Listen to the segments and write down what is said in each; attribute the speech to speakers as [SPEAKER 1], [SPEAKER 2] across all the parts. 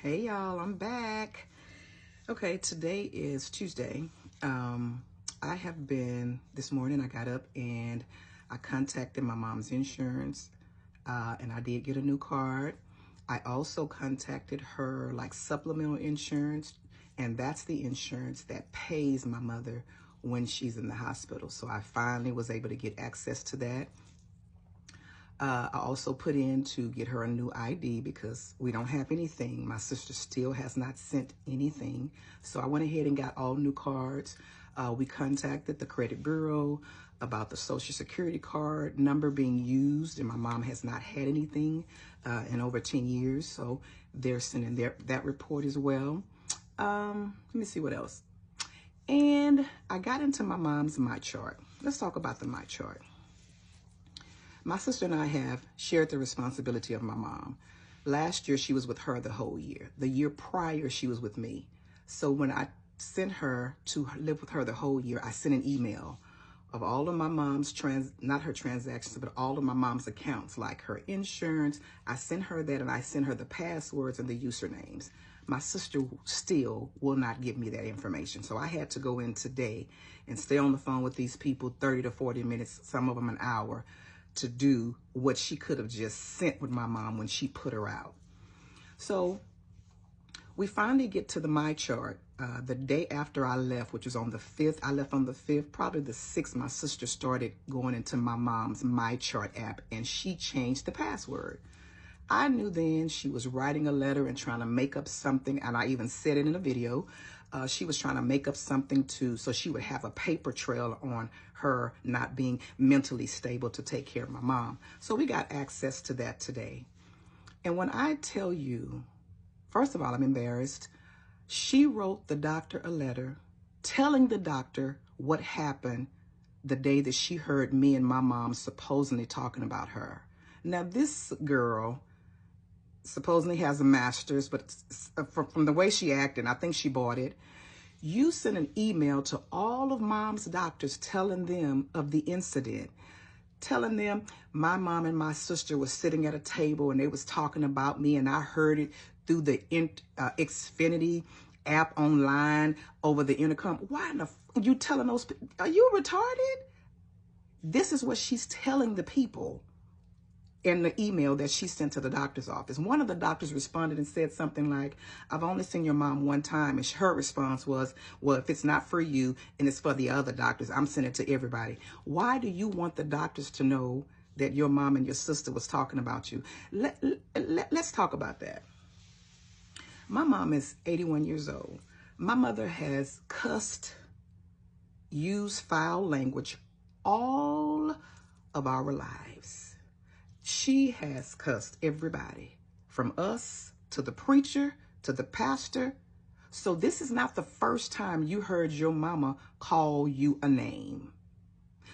[SPEAKER 1] Hey y'all, I'm back. Okay, today is Tuesday. This morning I got up and I contacted my mom's insurance and I did get a new card. I also contacted her like supplemental insurance, and that's the insurance that pays my mother when she's in the hospital. So I finally was able to get access to that. I also put in to get her a new ID because we don't have anything. My sister still has not sent anything. So I went ahead and got all new cards. We contacted the credit bureau about the Social Security card number being used, and my mom has not had anything in over 10 years. So they're sending that report as well. Let me see what else. And I got into my mom's MyChart. Let's talk about the MyChart. My sister and I have shared the responsibility of my mom. Last year, she was with her the whole year. The year prior, she was with me. So when I sent her to live with her the whole year, I sent an email of all of my mom's, not her transactions, but all of my mom's accounts, like her insurance. I sent her that, and I sent her the passwords and the usernames. My sister still will not give me that information. So I had to go in today and stay on the phone with these people 30 to 40 minutes, some of them an hour, to do what she could have just sent with my mom when she put her out. So we finally get to the MyChart the day after I left, which was on the 5th. I left on the 5th, probably the 6th. My sister started going into my mom's MyChart app, and she changed the password. I knew then she was writing a letter and trying to make up something, and I even said it in a video. She was trying to make up something so she would have a paper trail on her not being mentally stable to take care of my mom. So we got access to that today. And when I tell you, first of all, I'm embarrassed. She wrote the doctor a letter telling the doctor what happened the day that she heard me and my mom supposedly talking about her. Now, this girl supposedly has a master's, but from the way she acted, I think she bought it. You sent an email to all of mom's doctors telling them of the incident, telling them my mom and my sister was sitting at a table and they was talking about me, and I heard it through the Xfinity app online over the intercom. Why in the you telling those people? Are you retarded? This is what she's telling the people in the email that she sent to the doctor's office. One of the doctors responded and said something like, "I've only seen your mom one time." And her response was, "Well, if it's not for you and it's for the other doctors, I'm sending it to everybody." Why do you want the doctors to know that your mom and your sister was talking about you? Let's talk about that. My mom is 81 years old. My mother has cussed, used foul language all of our lives. She has cussed everybody, from us to the preacher to the pastor. So this is not the first time you heard your mama call you a name.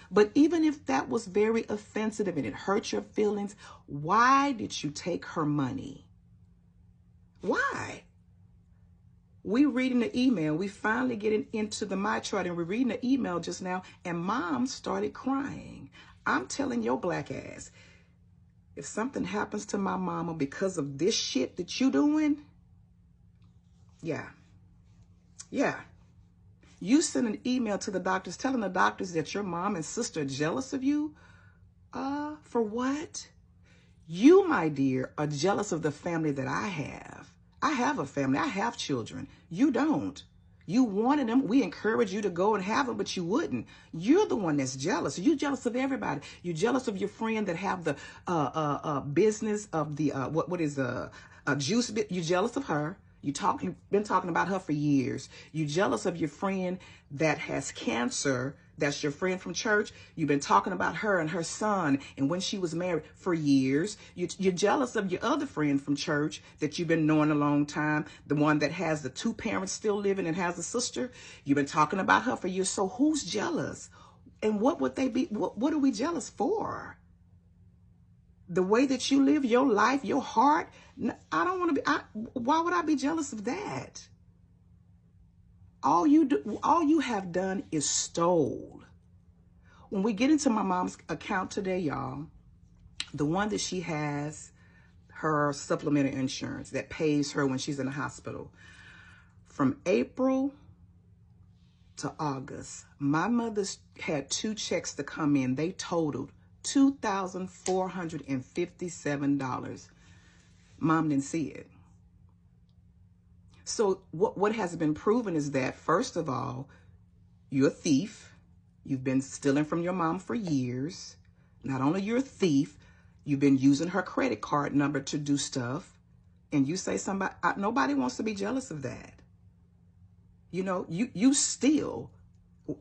[SPEAKER 1] But even if that was very offensive and it hurt your feelings, why did you take her money? Why? We reading the email. We finally getting into the MyChart, and we're reading the email just now, and mom started crying. I'm telling your black ass, if something happens to my mama because of this shit that you doing, yeah. You send an email to the doctors telling the doctors that your mom and sister are jealous of you. For what? You, my dear, are jealous of the family that I have. I have a family. I have children. You don't. You wanted them. We encourage you to go and have them, but you wouldn't. You're the one that's jealous. You're jealous of everybody. You're jealous of your friend that have the business of the what is a juice bit. You're jealous of her. You've been talking about her for years. You're jealous of your friend that has cancer. That's your friend from church. You've been talking about her and her son and when she was married for years. You're jealous of your other friend from church that you've been knowing a long time, the one that has the 2 parents still living and has a sister. You've been talking about her for years. So who's jealous? And what would they be? What are we jealous for? The way that you live your life, your heart. I don't want to be. Why would I be jealous of that? All you have done is stole. When we get into my mom's account today, y'all, the one that she has, her supplemental insurance that pays her when she's in the hospital. From April to August, my mother's had 2 checks to come in. They totaled $2,457. Mom didn't see it. So what has been proven is that, first of all, you're a thief. You've been stealing from your mom for years. Not only you're a thief, you've been using her credit card number to do stuff. And you say nobody wants to be jealous of that. You know, you steal.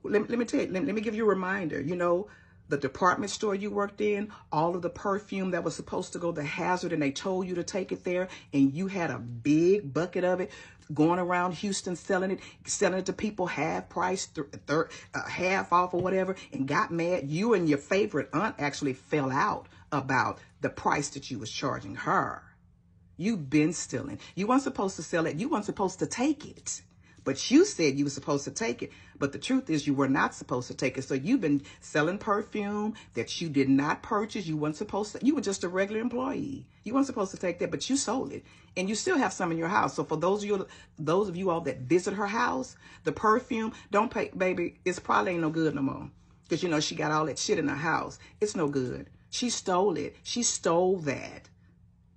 [SPEAKER 1] Let me tell you, let me give you a reminder. You know, the department store you worked in, all of the perfume that was supposed to go to Hazard, and they told you to take it there, and you had a big bucket of it going around Houston selling it to people half price, half off or whatever, and got mad. You and your favorite aunt actually fell out about the price that you was charging her. You've been stealing. You weren't supposed to sell it. You weren't supposed to take it. But you said you were supposed to take it. But the truth is you were not supposed to take it. So you've been selling perfume that you did not purchase. You weren't supposed to. You were just a regular employee. You weren't supposed to take that, but you sold it. And you still have some in your house. So for those of you all that visit her house, the perfume, don't pay, baby, it's probably ain't no good no more. Because, you know, she got all that shit in her house. It's no good. She stole it. She stole that.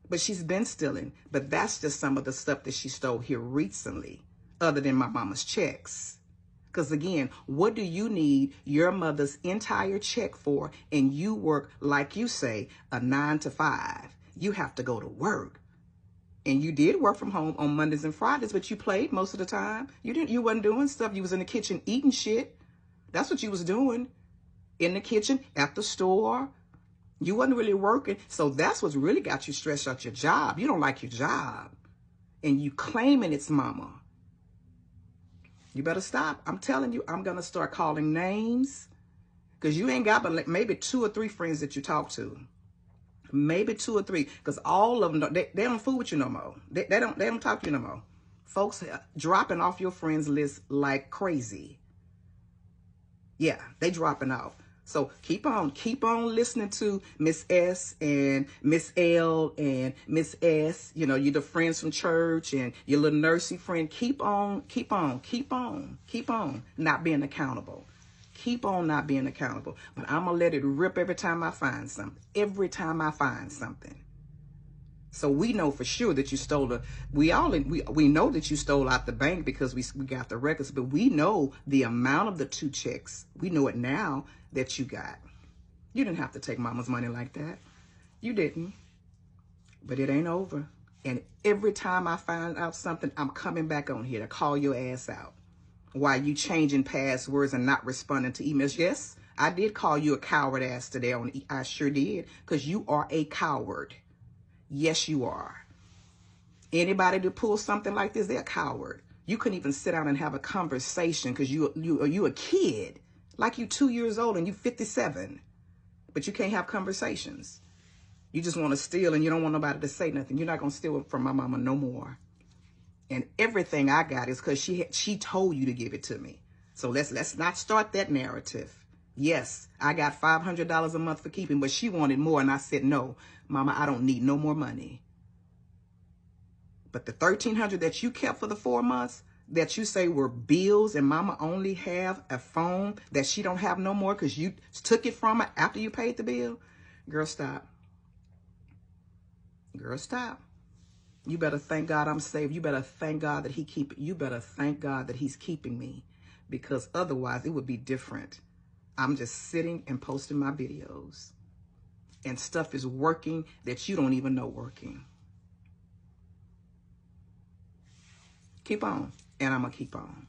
[SPEAKER 1] But she's been stealing. But that's just some of the stuff that she stole here recently, other than my mama's checks. Because again, what do you need your mother's entire check for? And you work, like you say, a 9 to 5. You have to go to work. And you did work from home on Mondays and Fridays, but you played most of the time. You wasn't doing stuff. You was in the kitchen eating shit. That's what you was doing. In the kitchen, at the store. You wasn't really working. So that's what's really got you stressed out your job. You don't like your job. And you claiming it's mama. You better stop. I'm telling you, I'm going to start calling names. Because you ain't got but like maybe 2 or 3 friends that you talk to. Maybe 2 or 3. Because all of them, they don't fool with you no more. They don't talk to you no more. Folks dropping off your friends list like crazy. Yeah, they dropping off. So keep on listening to Miss S and Miss L and Miss S. You know, you're the friends from church and your little nursey friend. Keep on not being accountable. Keep on not being accountable. But I'm going to let it rip every time I find something. Every time I find something. So we know for sure that you stole we know that you stole out the bank because we got the records, but we know the amount of the 2 checks. We know it now that you got. You didn't have to take mama's money like that. You didn't. But it ain't over. And every time I find out something, I'm coming back on here to call your ass out. Why you changing passwords and not responding to emails? Yes, I did call you a coward ass today. I sure did. Because you are a coward. Yes, you are. Anybody that pulls something like this, they're a coward. You couldn't even sit down and have a conversation because you a kid. Like you 2 years old and you 57. But you can't have conversations. You just want to steal and you don't want nobody to say nothing. You're not going to steal from my mama no more. And everything I got is because she told you to give it to me. So let's not start that narrative. Yes, I got $500 a month for keeping, but she wanted more. And I said, no, mama, I don't need no more money. But the $1,300 that you kept for the 4 months that you say were bills and mama only have a phone that she don't have no more because you took it from her after you paid the bill. Girl, stop. Girl, stop. You better thank God I'm saved. You better thank God that you better thank God that he's keeping me, because otherwise it would be different. I'm just sitting and posting my videos and stuff is working that you don't even know working. Keep on. And I'm going to keep on.